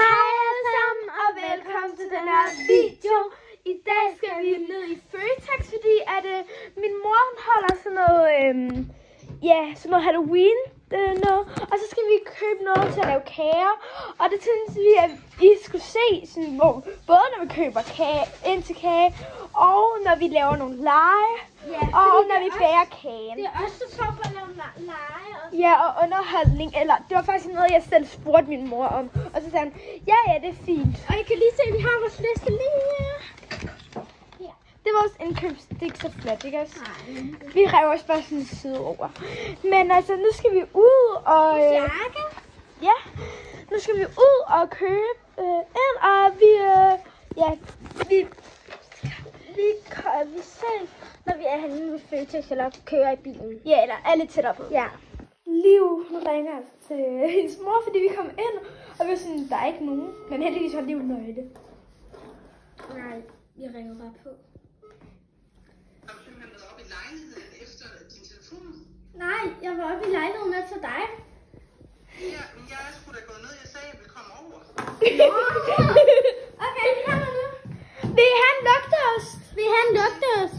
Hej alle sammen og velkommen til den her video. I dag skal vi ned i Føtex, fordi at min mor holder sådan noget, Halloween noget. Og så skal vi købe noget til at lave kager. Og det synes vi, at I skulle se, sådan, hvor, både når vi køber kage, ind til kage, og når vi laver nogle lege, og når vi bager kagen. Det er også så sjovt at lave lege. Ja, og underholdning, eller det var faktisk noget, jeg selv spurgte min mor om. Og så sagde hun, ja, det er fint. Og I kan lige se, at vi har vores liste lige her. Det var også indkøbs, det er ikke så flot, ikke også? Nej. Vi rev også bare sådan en side over. Men altså, nu skal vi ud og... ja, nu skal vi ud og købe ind, og vi selv, når vi er henne ved Føtex, eller kører i bilen. Ja, eller er lidt tæt op. Ja. Liv, nu ringer altså til hendes mor, fordi vi kom ind, og vi var sådan, der er ikke nogen. Men heldigvis har Liv nøgle. Nej, vi ringer bare på. Har du simpelthen været oppe i lejligheden efter din telefon? Nej, jeg var oppe i lejligheden efter dig. Ja, men jeg er sgu da gået ned. Jeg sagde, at jeg ville komme over. Okay, vi kommer nu. Vil han lugte os? Vil han lugte os?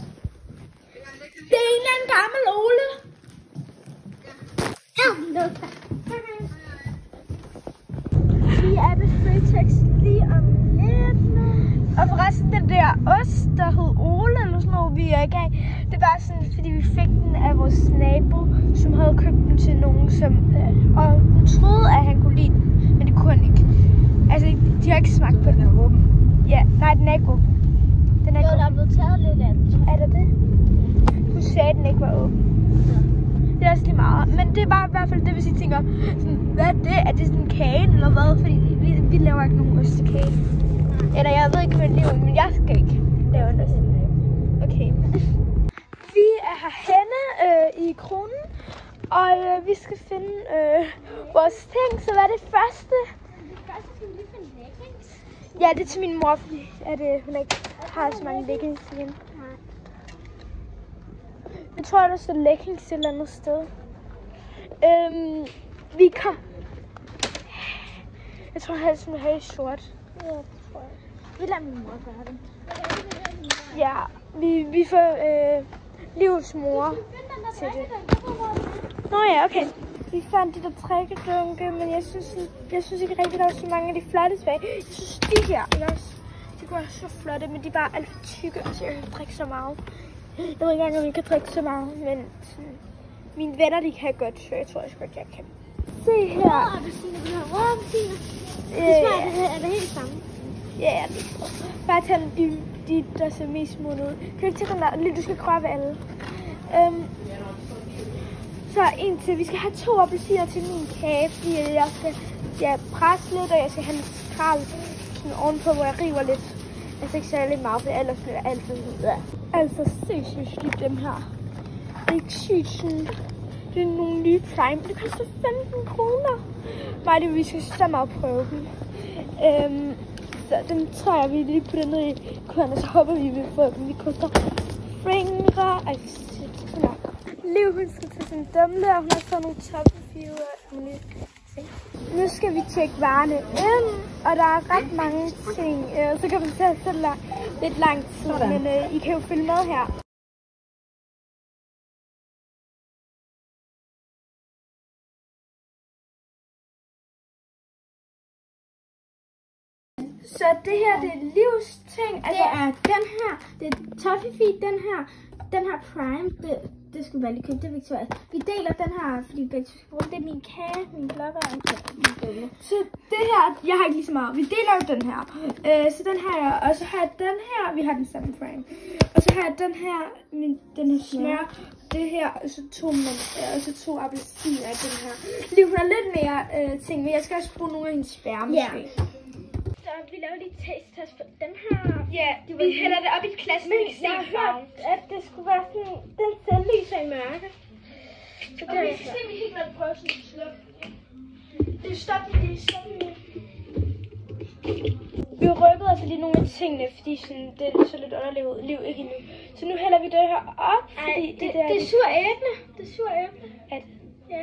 Det er en eller anden gammel Ole. Ja, lugter. Vi er ved Føtex lige om lidt. Og forresten, den der ost, der hed Ole, eller sådan noget, vi er ikke af. Det var sådan, fordi vi fik den af vores nabo, som havde købt den til nogen, som... og hun troede, at han kunne lide den, men det kunne han ikke. Altså, de har ikke smagt på den. Den er åben. Ja, nej, den er ikke åben. Den er Jo, ikke der er blevet taget lidt af den. Er der det? Hun sagde, at den ikke var åben. Det er også lige meget. Men det er bare i hvert fald det, hvis I tænker, sådan, hvad er det? Er det sådan en kage eller hvad? Fordi vi laver ikke nogen ostekage. Eller jeg ved ikke, hvad det er, men jeg skal ikke lave en ostekage. Okay. Vi er herhenne i Kronen, og vi skal finde vores ting. Så hvad er det første? Det første skal vi lige finde leggings. Ja, det er til min mor, fordi at, hun ikke har så mange leggings igen. Jeg tror, der står leggings et eller andet sted. Vi kom... Jeg tror, han skal have sort. Ja, det tror jeg. Vi lader min mor gøre det. Ja, vi får Livs mor til det. Nå ja, okay. Vi fandt de der trækkedunke, men jeg synes ikke rigtig, der var så mange af de flotte svage. Jeg synes, de her, ikke også? De kunne være så flotte, men de er bare alt for tykke, så jeg kan drikke så meget. Jeg ved ikke engang, om vi kan drikke så meget, men sådan, mine venner, de kan godt, så jeg tror også godt, jeg kan. Se her. Røde appelsiner, vi har røde appelsiner. Det smager, er det helt samme? Ja, det tror jeg. Bare tag de der ser mest smooth ud. Kan du ikke tage den der? Lige, du skal krøbe alle. Så en til. Vi skal have 2 appelsiner til min kage, fordi jeg skal presse lidt, og jeg skal have lidt skrald sådan ovenpå, hvor jeg river lidt. Altså ikke særlig meget, for ellers bliver det alt for lidt. Altså, seriøst lige dem her. Det er ikke sygt sådan. Det er nogle nye Prime. Det koster 15 kroner. Mig det, vi skal så meget prøve dem. Så dem tror jeg, vi lige putter ned i kurven, og så håber vi vil få dem. Vi koster fingre. Ej, shit. Liv, hun skal til sådan en dumle, og hun har fået nogle toppefyre og mulige ting. Nu skal vi tjekke varerne ind, og der er ret mange ting. Så kan vi tage så lidt lang tid, men I kan jo følge med her. Så det her, det er Livs ting. Altså, det er den her, det er Toffifee, den her Prime, det skal vi bare lige købe, det er Victoria. Vi deler den her, fordi begge skal bruge, det er min kage, min blogger og min dumme. Så det her, jeg har ikke lige så meget, vi deler jo den her. Så den har jeg, og så har jeg den her, vi har den samme Prime. Og så har jeg den her, den her smør, det her, og så 2 appelsiner af den her. Liv, hun har lidt mere ting, men jeg skal også bruge nogle af hendes bær måske. Så vi laver lige taste-test på den her. Ja, vi hælder det op i et glas, men jeg har hørt, at det skulle være sådan, den selv lyser i mørke. Så og vi skal se, vi helt klart prøve sådan at slukke. Det er stop. Vi rykkede altså lige nogle af tingene, fordi sådan, det er så lidt underlevet liv ikke endnu. Så nu hælder vi det her op, fordi det er sur æble. Det er sur æble. Er det? Ja.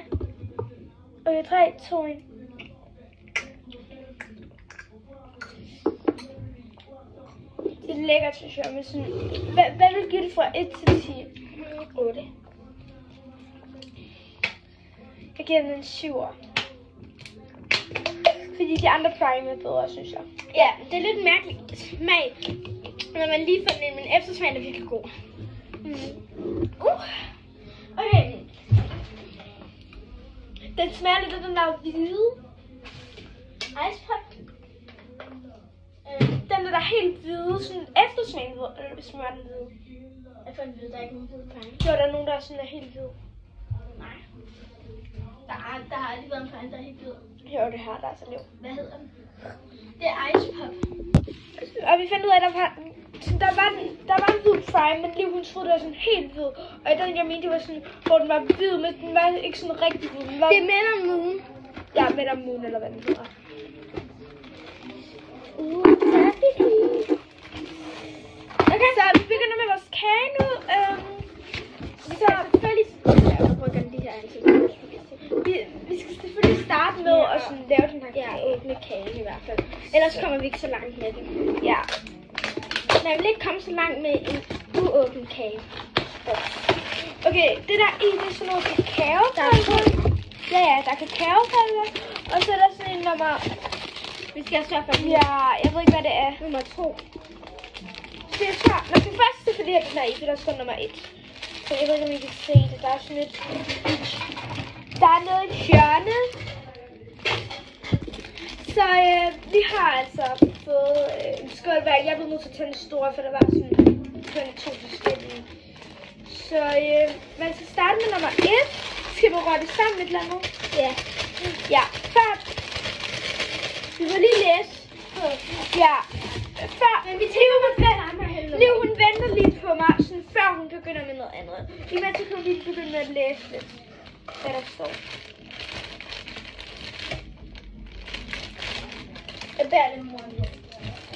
Okay, 3, 2, 1. lækkert, synes jeg. Men sådan, hvad vil du give det fra 1 til 10? 8. Jeg giver den en 7'er. Fordi de andre Prime er bedre, synes jeg. Ja, det er lidt mærkeligt smag, når man lige får den, men eftersmagen er virkelig god. Okay. Den smager lidt af den der hvide. Ice pop. Den der helt hvide, sådan eftersmagen smager den hvide. Jeg får en hvide, der er ikke nogen hvide Prime. Jo, der er nogen, der er sådan helt hvide. Nej. Der har aldrig været en Prime, der er helt hvid. Jo, det her, der er så liv. Hvad hedder den? Det er Ice Pop. Og vi fandt ud af, at der var en hvid Prime, men Liv hun troede, det var sådan helt hvid. Og den, jeg mente, det var sådan, hvor den var hvid, men den var ikke sådan rigtig hvid. Den var... Det er Mad on Moon. Ja, Mad on Moon, eller hvad den hedder. Okay, så vi begynder med vores kage nu. Vi skal selvfølgelig starte med at sådan lave den her kage. Ja, åbne kagen i hvert fald. Ellers kommer vi ikke så langt med den. Ja. Man vil ikke komme så langt med en uåbnet kage. Okay, det der i, det er sådan noget kakaopulver. Ja, der er kakaopulver. Og så er der sådan en nummer... Vi skal sørge for den. Ja, jeg ved ikke, hvad det er. Nummer 2. Det er så... Når det første, fordi jeg den er i, for der står nummer 1. Så jeg ved ikke, om I kan se det. Der er sådan et... Der er noget i et hjørne. Så vi har altså fået en skål hver. Jeg blev nødt til at tage en stor, for der var sådan kun 2 forskellige. Så man skal starte med nummer 1. Skal vi røre det sammen et eller andet? Ja. Ja, før... Vi må lige læse. Ja, før... Men vi tænker på flere andre heller. Liv, hun venter lige på mig, sådan, før hun begynder med noget andet. Imens så kan hun lige begynde med at læse det, hvad der står. Jeg bærer lidt mor lidt.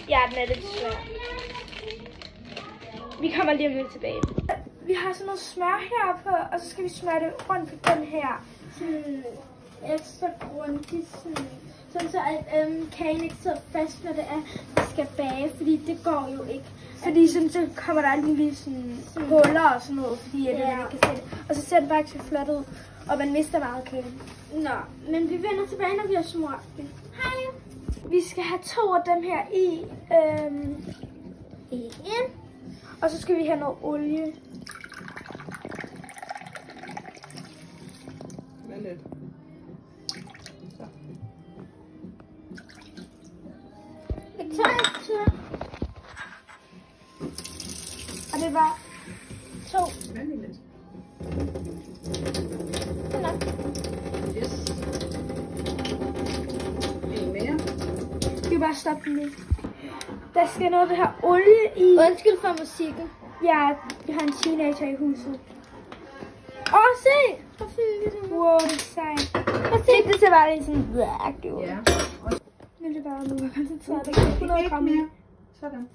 Ja, den er lidt svær. Vi kommer lige om lidt tilbage. Vi har sådan noget smør her på, og så skal vi smøre det rundt på den her. Sådan ekstra grundigt, sådan så at kagen ikke sidder fast, når det er, vi skal bage, fordi det går jo ikke. Fordi sådan, så kommer der alle mulige sådan huller og sådan noget, fordi at man ikke kan se det. Og så ser det bare ikke så flot ud, og man mister meget kage. Nå, men vi vender tilbage, når vi har smurt det. Hej! Vi skal have 2 af dem her i. Igen. Og så skal vi have noget olie. Vent lidt. Så. Victoria. Og det var 2. Vent lige lidt. Sådan. Yes. En mere. Vi kan bare stoppe den lige. Der skal noget af det her olie i. Undskyld for musikken. Ja, vi har en teenager i huset. Se! Hvor fint det er. Wow, det er sejt. Det ser bare lige sådan væk ud. Ja. Nu er det bare nu, jeg koncentrerer dig. 100 gram. mere. Sådan.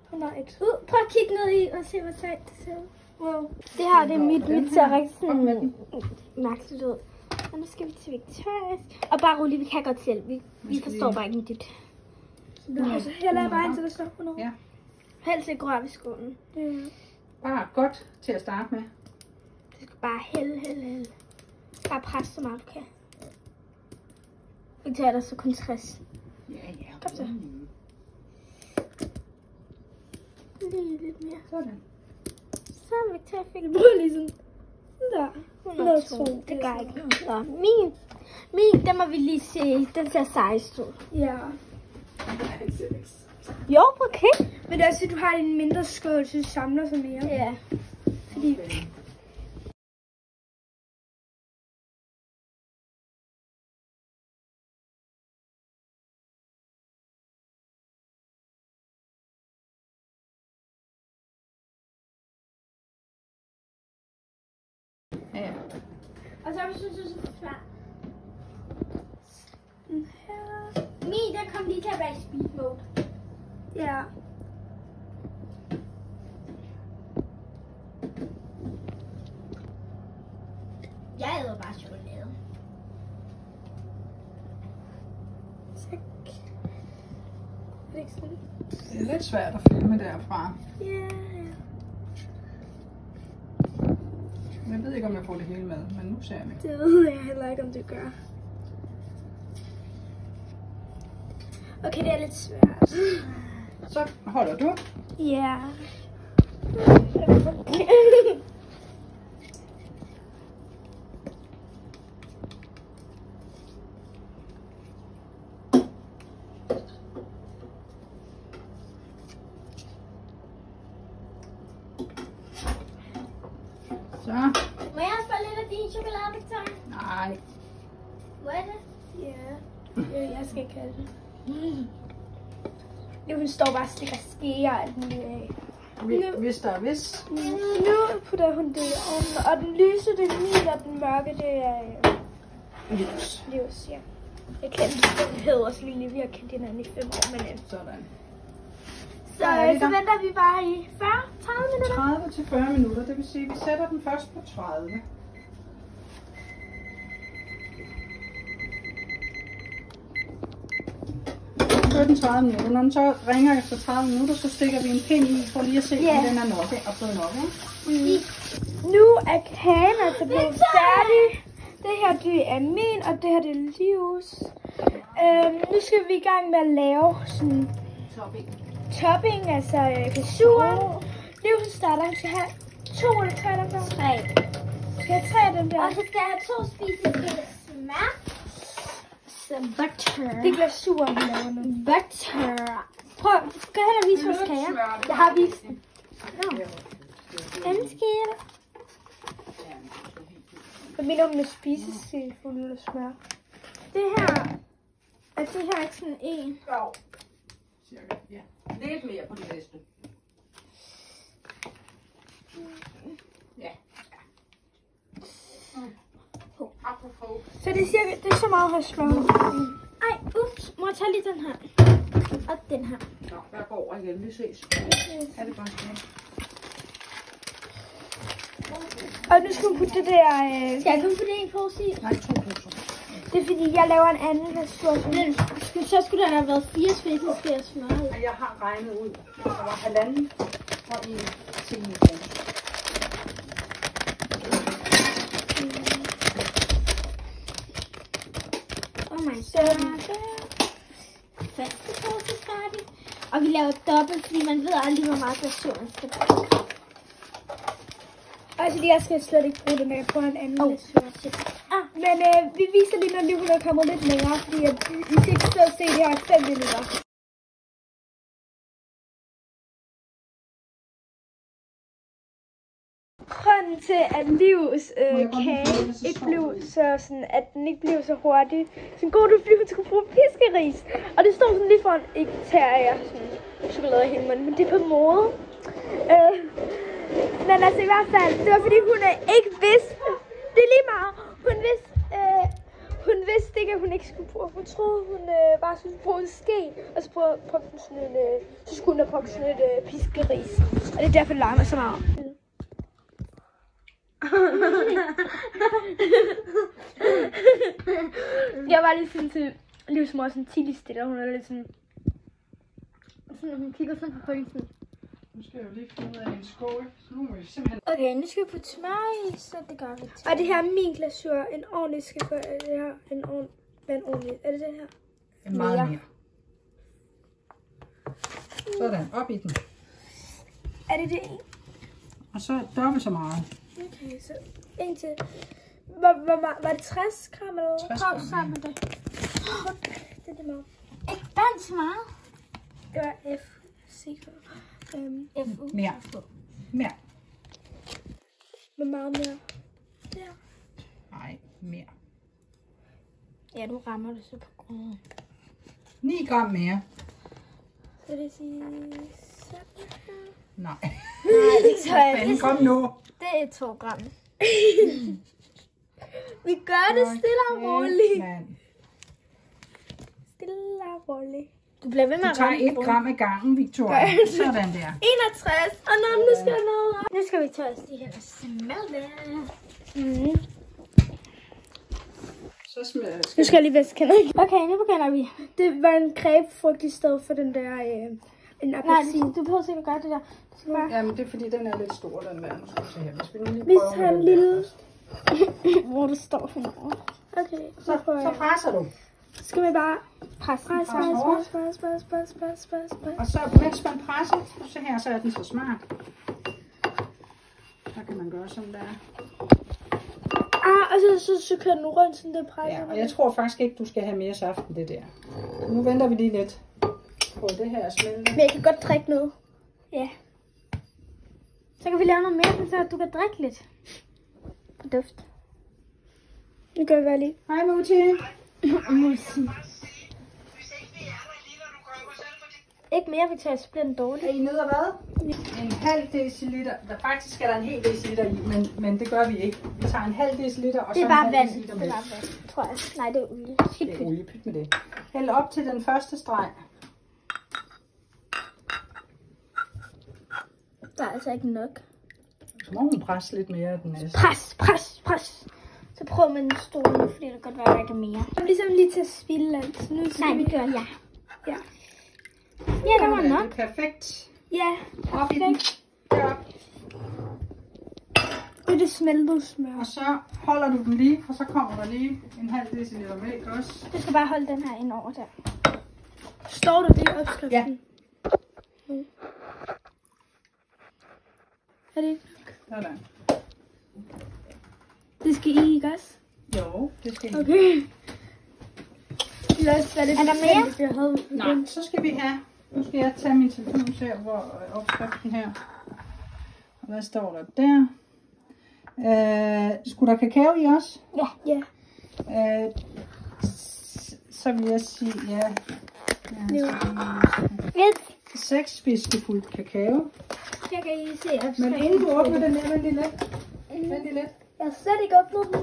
101. Prøv at kigge ned i og se, hvor sejt det ser ud. Wow. Det her, det er mit ser rigtig sådan mærkeligt ud. Og nu skal vi til Victorias. Og bare roligt, vi kan godt selv. Vi forstår bare ikke dit. Altså, her lader jeg bare indtil der står 100. Ja. Helst ikke røre ved skålen. Bare godt til at starte med. Du skal bare hælde. Bare presse så meget du kan. Victoria, der er så kun 60. Ja. Kom så. Lige lidt mere. Sådan. Så Victoria fik en Prøv lige sådan. Der. 102. Det gør ikke. Nå, min, den må vi lige se. Den ser sejst ud. Ja. Jo, okay. Men det er også, at du har en mindre skål, så det samler sig mere. Ja. Fordi... Ja. Og så synes jeg så svært. Her. Min, der kom lige til at være i speed mode. Ja. Jeg æder bare chokolade. Tak. ikke sådan? Det er lidt svært at filme derfra. Ja. Jeg ved ikke, om jeg får det hele med, men nu ser vi. Det ved jeg heller ikke, om det gør. Okay, det er lidt svært. Så holder du. Ja. Så. Må jeg få lidt af din chokolade, Victoria? Nej. Hvor er det? Ja. Jeg skal ikke have det. Nu hun står bare og stikker skeer og alt muligt af. Hvis der er hvis. Nu putter hun det i ovnen, og den lyse, det er min, og den mørke, det er livs, ja. Jeg kendte den hæderslinje, vi har kendt hinanden i 5 år, men Sådan. så venter vi bare i 40-30 minutter. 30 til 40 minutter, det vil sige, at vi sætter den først på 30. Så er den 30 minutter. Når den så ringer efter 30 minutter, så stikker vi en pind i for lige at se, om den er nok og blevet nok. Nu er kagen altså blevet færdig. Det her det er min, og det her det er Livs. Nu skal vi i gang med at lave sådan topping, altså glasuren. Livs starter, han skal have 2 eller 3 af dem der. 3. Skal jeg have 3 af dem der? Og så skal jeg have 2 spiseskæl smør. Some butter. Det er glasuren, vi laver nu. Butter. Prøv, skal jeg have vise vores kager? Jeg har vist den. Den skal. Hvad mener du med spiseskæl fuld af smør? Det her, er det her ikke sådan en? Jo. Cirka, ja. Lidt mere på det næste. Ja. Så det er cirka, det er så meget her smør. Ej, ups. Må jeg tage lige den her? Og den her. Nå, jeg går over igen. Vi ses. Er det bare sådan? Og nu skal vi putte det der... Skal jeg kun putte en pose i? Nej, 2 poser. Det er fordi, jeg laver en anden glasur. Så skulle der have været 4 spiseskæl smør i. Jeg har regnet ud. Der var 1,5 og en semikrone. Oh my god. Første pose færdig. Og vi laver dobbelt, fordi man ved aldrig, hvor meget glasuren skal bruge. Altså, jeg skal slet ikke bruge det, men jeg prøver en anden glasur. Men vi viser lige, når livet er kommet lidt længere, fordi vi skal ikke stå og se det her i 5 minutter. Grunden til, at Livs kage ikke blev at den ikke blev så hurtig. Så god du, fordi hun skulle bruge fiskeris. Og det står sådan lige foran, ikke tager jeg sådan chokolade i hele munden, men det er på mode. Men altså i hvert fald, det var fordi hun ikke vidste, det er lige meget, hun vidste ikke, at hun ikke skulle bruge, hun troede, hun bare skulle bruge en ske, og så, så skulle hun have brugt sådan et fiskeris. Og det er derfor, det larmer så meget. Jeg var lidt sådan til livsmor sådan tidligt stille, og hun er lidt sådan, hun kigger sådan på pølsen. Nu skal jeg jo lige finde ud af en skål. Så nu må vi simpelthen... Okay, nu skal vi putte smør i, så det gør vi til. Og det her er min glasur, en ordentlig skal gøre det her, en ordentlig, er det den her? Meget mere. Sådan, op i den. Er det en? Og så dobbelt så meget. Okay, så en til. Var det 60 gram eller noget? 60 Prøv gram, sammen med det. Det er det meget. Ikke dans meget. Det var F. Sikker. FU. Mere. Mere. Hvor meget mere? Der. Nej, mere. Ja, du rammer det så på gryden. 9 gram mere. Så det sige sådan her. Nej. Nej, det tør jeg ikke. Kom nu. Det er 2 gram. Vi gør det stille og roligt. Mand. Stille og roligt. Du bliver ved med Du at tager ramme 1 gram ad gangen, Victoria. Sådan der. 61. Og nu skal jeg noget. Nu skal vi tage os de her smelte. Så Nu skal jeg lige væske hænderne. Okay, nu begynder vi. Det var en grebfrugt i stedet for den der en appelsin. Nej, du behøver sikkert gøre det der. Bare... Jamen, det er fordi, den er lidt stor, den der. Nu skal vi se her. Hvis vi nu lige vi prøver tager en lille... hvor det står for noget. Okay, så presser du. Skal vi bare presse. Og så, mens man presser, så her, så er den så smart. Så kan man gøre sådan der. Og så kører den rundt, sådan det presser. Ja, og jeg tror faktisk ikke, du skal have mere saft end det der. Nu venter vi lige lidt på det her smelte. Men jeg kan godt drikke noget. Ja. Så kan vi lave noget mere, så du kan drikke lidt. Duft. Nu gør vi bare lige. Hej Mutti. Mutti. Ikke mere, vi tager splitten dårligt. Er I nede og hvad? En halv deciliter. Faktisk er der en hel deciliter i, men det gør vi ikke. Vi tager en halv deciliter, og det er så bare en halv vand. deciliter Det er bare vand, tror jeg. Nej, det er olie. Det er olie, pyt med det. Hæld op til den første streg. Der er altså ikke nok. Så må hun presse lidt mere af den næste. Pres. Så prøv med den store nu, fordi det kan godt være, der ikke er mere. Det er ligesom lige til at spille alt. Nu skal vi gøre ja. Ja, der var nok. Det er perfekt. Ja, perfekt. Derop. Det er det smeltede smør. Og så holder du den lige, og så kommer der lige en halv deciliter mælk også. Du skal bare holde den her ind over der. Står der det i opskriften? Ja. Er det ikke? Sådan. Det skal I ikke også? Jo, det skal I. Okay. Er der mere? Nej, så skal vi have... Nu skal jeg tage min telefon og se, hvor opskriften her. Og hvad står der der? Skulle der kakao i også? Ja. Så vil jeg sige, ja. 6 spiseskefulde kakao. Jeg kan lige se opskriften. Men inden du åbner den der, vent lige lidt. Jeg har slet ikke åbnet den.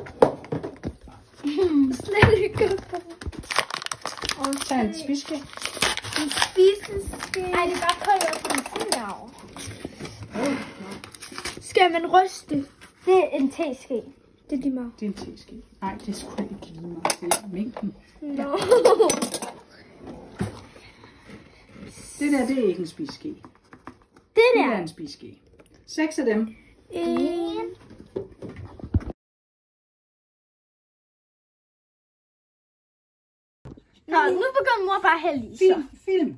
Slet ikke åbnet den. Tag en spiske. En spiseske. Ej, det er bare koldt op på en ting. Skal man ryste? Det er en teske. Det er lige meget. Det er en teske. Nej, det er sgu ikke lige meget. Det er mængden. No. Det der, det er ikke en spiseske. Det der er en spiseske. 6 af dem. 1. Nå, nu begynder mor bare at hælde i. Film.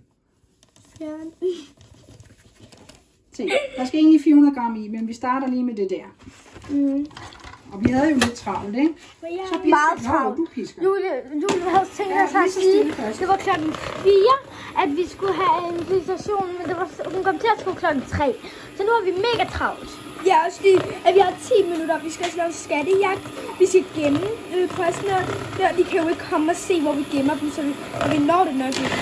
Se, der skal egentlig 400 gram i, men vi starter lige med det der. Og vi havde jo lidt travlt, ikke? Så meget travlt. Du pisker. Julie havde tænkt os at sige, det var klokken 4, at vi skulle have en visitation, men hun kom til at skulle klokken 3. Så nu er vi mega travlt. Ja, også fordi, at vi har 10 minutter, vi skal lave skattejagt. Vi skal gemme postene, og de kan jo ikke komme og se, hvor vi gemmer dem, så vi når det nok ikke.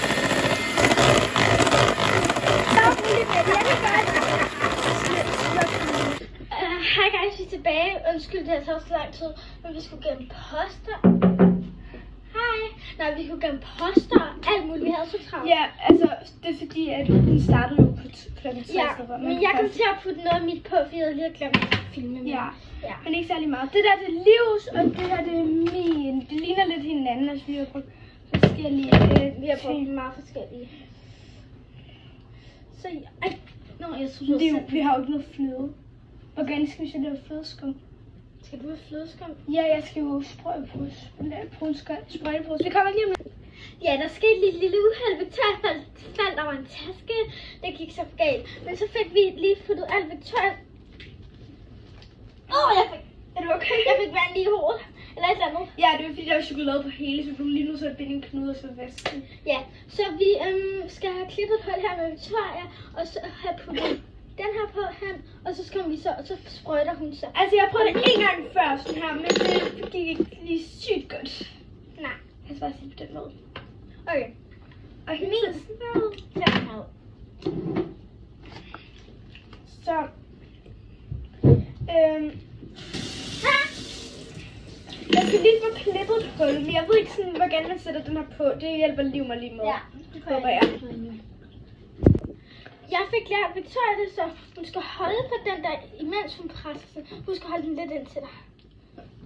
Hej guys, vi er tilbage. Undskyld, det har taget så lang tid, men vi skulle gemme poster. Hej. Nej, vi skulle gemme poster og alt muligt. Vi havde så travlt. Ja, altså, det er fordi, at den startede jo på klokken 3. Ja, men jeg kom til at putte noget af mit på, fordi jeg lige havde glemt at filme med. Ja, men ikke særlig meget. Det der, det er Livs, og det her, det er min. Det ligner lidt hinanden, altså vi har brugt forskellige. Vi har brugt meget forskellige. Så jeg tror vi har jo ikke noget fløde. Hvordan skal vi så lave flødeskum? Skal du have flødeskum? Ja, jeg skal jo sprøjtepose. Vi kommer lige med. Ja, der skete lige et lille uheld. Victoria faldt over en taske. Det gik så galt. Men så fik vi lige puttet alt Victoria. Er du okay? Jeg fik vand lige i hovedet. Eller et eller andet. Ja, det var fordi, der var chokolade på hele, så lige nu så er det en knude og så væsken. Ja, så vi skal have klippet et hul her med Victoria, og så have puttet den her på hand, og så skal vi så, og så sprøjter hun så. Altså, jeg prøvede det en gang før sådan her, men det gik ikke lige sygt godt. Nej, jeg skal bare sige på den måde. Okay. Og min færdighed. Så. Jeg skal lige få klippet et hul, men jeg ved ikke sådan, hvordan man sætter den her på. Det hjælper Liv mig lige med. Ja, det håber jeg. Jeg fik lært Victoria det, så hun skal holde på den der, imens hun presser sig. Hun skal holde den lidt ind til dig.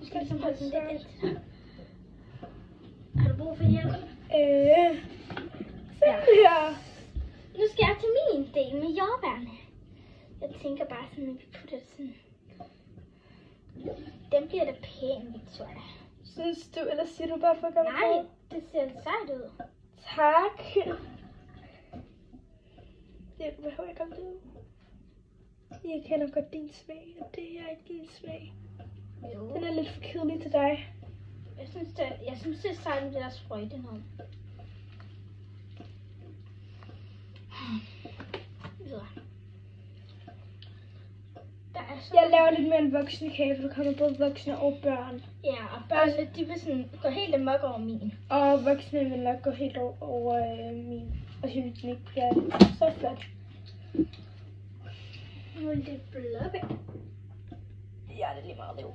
Du skal ligesom holde den lidt ind til dig. brug for hjælp? Sådan her. Nu skal jeg til min del med jordbærne. Jeg tænker bare sådan, at vi putter sådan. Den bliver da pæn, Victoria. Synes du, eller siger du bare for at gøre Nej, det ser sejt ud. Tak. Det behøver ikke at vide. Jeg kender godt din smag, og det her er ikke din smag. Jo. Den er lidt for kedelig til dig. Jeg synes det er sejt med det der sprøjte noget. Jeg laver lidt mere en voksenkage, for der kommer både voksne og børn. Ja, og børnene, de vil sådan gå helt amok over min. Og voksne vil nok gå helt over min. Og synes, den ikke bliver så flot. Nu er det bløbe. Ja, det er lige meget liv.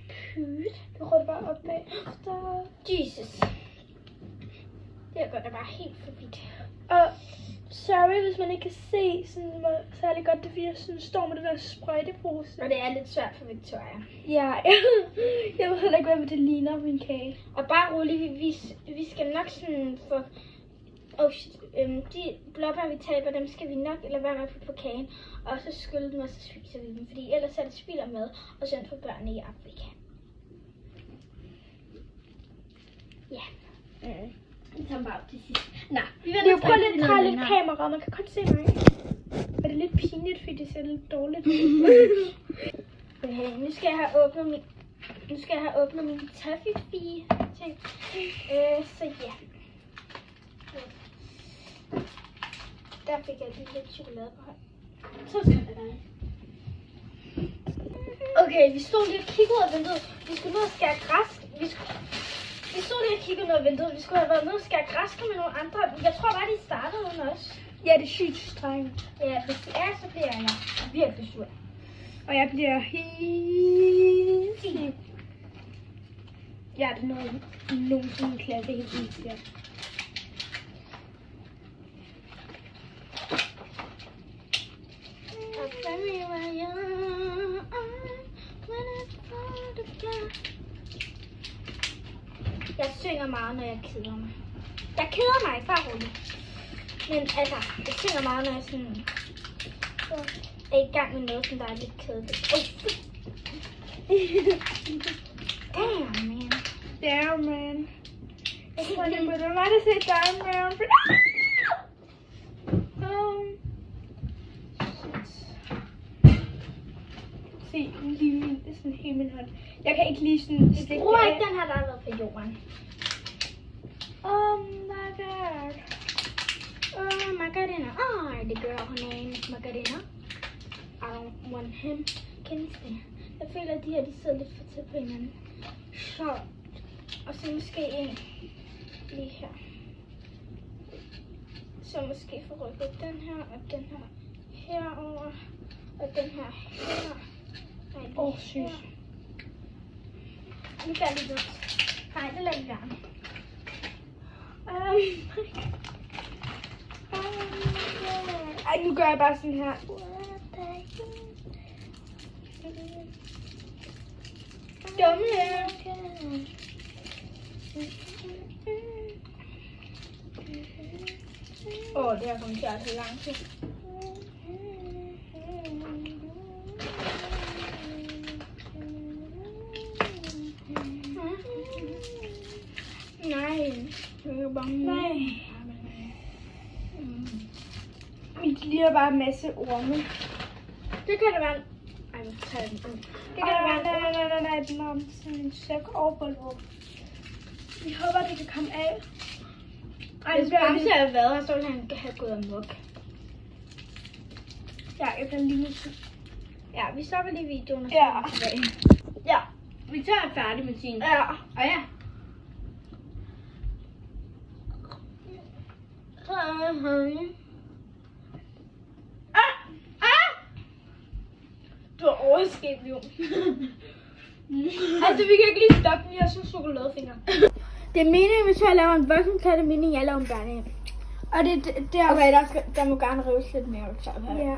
Pyt. Du rører det bare op bagefter. Jesus. Det går da bare helt for vidt. Og sorry, hvis man ikke kan se sådan særlig godt, det er fordi, jeg sådan står med den der sprøjtepose. Og det er lidt svært for Victoria. Ja, jeg ved heller ikke, hvad det ligner min kage. Og bare roligt, vi skal nok sådan få... de blåbær, vi taber, dem skal vi nok lade være med at putte på kagen. Og så skylle dem, og så spiser vi dem. Fordi ellers er det spild af mad, og sendt for børnene i Afrika. Ja. Vi tager bare op til sidst. Nej, vi Det er jo prøv lidt at træde lidt kamera, man kan godt se mig. Er det lidt pinligt, fordi det ser lidt dårligt ud? Okay, nu skal jeg have åbnet min toffee-ting. Så ja. Der fik jeg lige lidt chokolade på hånden. Så skal det dig. Okay, vi stod lige og kiggede ud af vinduet. Vi skulle ned og skære græs. Vi stod lige og kiggede ud af vinduet. Vi skulle have været nede og skære græsker med nogle andre. Jeg tror bare, de startede uden os. Ja, det er sygt strengt. Ja, hvis det er, så bliver jeg virkelig sur. Og jeg bliver helt... Ja, det er noget, nogensinde klasse helt vildt, ja. Jeg synger meget, når jeg keder mig. Jeg keder mig ikke, bare roligt. Men altså, jeg synger meget, når jeg sådan er i gang med noget, som der er lidt kedeligt. Damn, man. Damn, man. Jeg tror lige på, det var mig, der sagde damn, man. Se, lige min, det er sådan hele min hånd. Jeg kan ikke lige sådan stikke Jeg bruger ikke den her, der har været på jorden. Oh my god. Macarena. The girl, her name is Macarena. I don't want him. Can you see? Jeg føler, at de her, de sidder lidt for tæt på hinanden. Så. Og så måske en lige her. Så måske få rykket den her, og den her herover, og den her her. Nej, sygt. Nu gør jeg lige det. Nej, det lader vi være. Ej, nu gør jeg bare sådan her. Dumme. Det her kommer til at tage lang tid. Nej, det er bare Nej. Mit liv er bare en masse orme. Det kan det være. Ej, nu tager jeg den. Det kan det være. Nej, den er sådan en sok overbold. Vi håber, det kan komme af. Ej, hvis Bamse havde været her, så ville han have gået amok. Ja, jeg bliver lige nødt til. Ja, vi stopper lige videoen og så Ja. tilbage. Ja. Victoria er færdig med sin. Ja. Og ja. Du har overskægt, jo. Altså, vi kan ikke lige stoppe den. Jeg har sådan chokoladefingre. Det er meningen, hvis jeg laver en voksenkat, det er meningen, jeg laver en børnehjem. Og det er Okay, der må gerne rives lidt mere op her. Ja.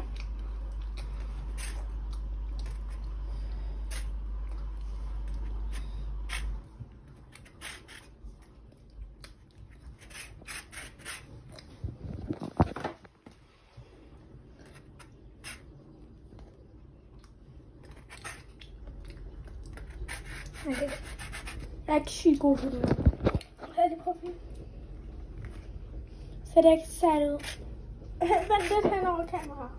Okay. Jeg er ikke sygt god på det. Kan jeg lige prøve det? Så det er ikke sat ud. Men lidt hen over kameraet.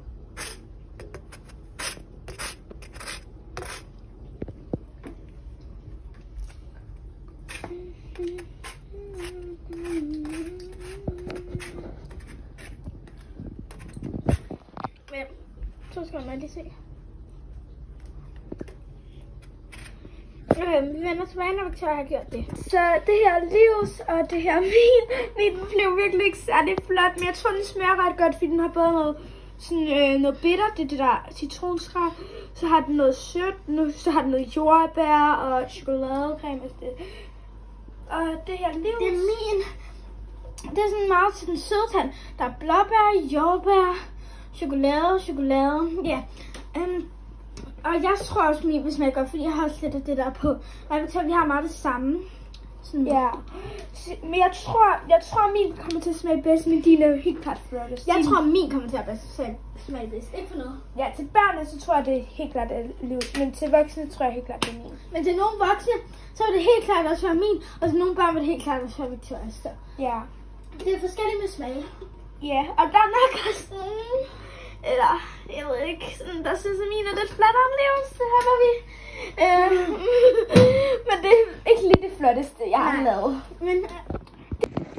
Men, så skal man lige se. Vi vender tilbage, når Victoria har gjort det. Så det her er Livs, og det her er min blev virkelig ikke særlig flot, men jeg tror, den smager ret godt, fordi den har både noget, sådan, noget bitter, det der citronskræk, så har den noget sødt, så har den noget jordbær og chokoladecreme. Og det her Livs, det er min. Det er sådan meget til den søde tand. Der er blåbær, jordbær, chokolade, ja. Og jeg tror også, min vil smage godt, fordi jeg har også lidt af det der på. Og jeg vil tage, at vi har meget det samme. Sådan. Ja. Men jeg tror, min kommer til at smage bedst, men din er jo helt klart flottest. Jeg tror, min kommer til at smage bedst. Ikke for noget. Ja, til børnene, så tror jeg, det er helt klart Livs. Men til voksne, tror jeg helt klart, det er min. Men til nogle voksne, så vil det helt klart også være min. Og til nogle børn vil det helt klart også være Victorias. Så. Ja. Det er forskelligt med smag. Ja, og der er nok også eller, jeg ved ikke, sådan, der synes at min er lidt flottere om Livs, det her var vi. Men det er ikke lige det flotteste, jeg har lavet. Men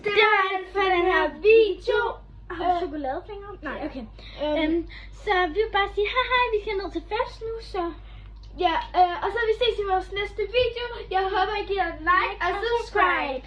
det var alt for den her video. Har du chokoladefingre? Nej, okay. Så vi vil bare sige, hej, vi skal ned til fest nu, så ja, og så vi ses i vores næste video. Jeg håber, I giver et like og subscribe.